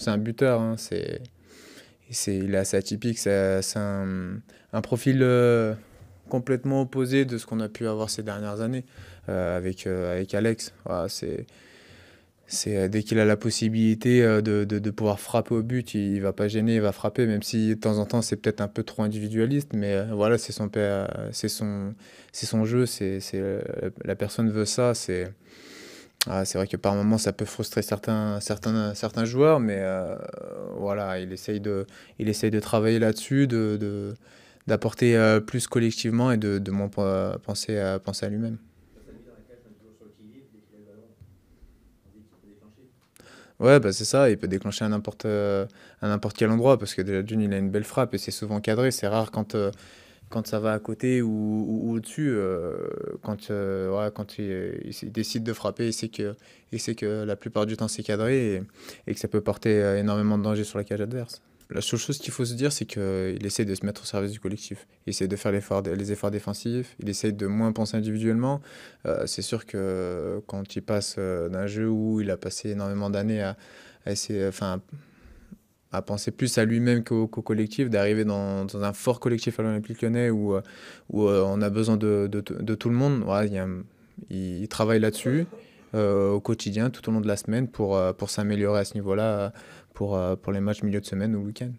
c'est un buteur, hein, il est assez atypique. C'est un profil complètement opposé de ce qu'on a pu avoir ces dernières années avec Alex. Voilà, dès qu'il a la possibilité de pouvoir frapper au but, il va pas gêner, il va frapper, même si de temps en temps c'est peut-être un peu trop individualiste, mais voilà, c'est son jeu, la personne veut ça. C'est vrai que par moments ça peut frustrer certains joueurs, mais voilà, il essaye de travailler là-dessus, d'apporter plus collectivement et de moins penser à lui-même. Sa mise dans la cage, on est toujours sur l'équilibre, dès qu'il a le ballon, on dit qu'il peut déclencher. Ouais, bah c'est ça, il peut déclencher à n'importe quel endroit, parce que déjà d'une, il a une belle frappe et c'est souvent cadré. C'est rare quand ça va à côté ou au-dessus. Ouais, quand il décide de frapper, il sait que la plupart du temps c'est cadré et que ça peut porter énormément de danger sur la cage adverse. La seule chose qu'il faut se dire, c'est qu'il essaie de se mettre au service du collectif. Il essaie de faire les efforts défensifs, il essaie de moins penser individuellement. C'est sûr que quand il passe d'un jeu où il a passé énormément d'années à essayer, enfin, à penser plus à lui-même qu'au collectif, d'arriver dans un fort collectif à l'Olympique Lyonnais où on a besoin de tout le monde. Ouais, il travaille là-dessus au quotidien, tout au long de la semaine pour s'améliorer à ce niveau-là pour les matchs milieu de semaine ou week-end.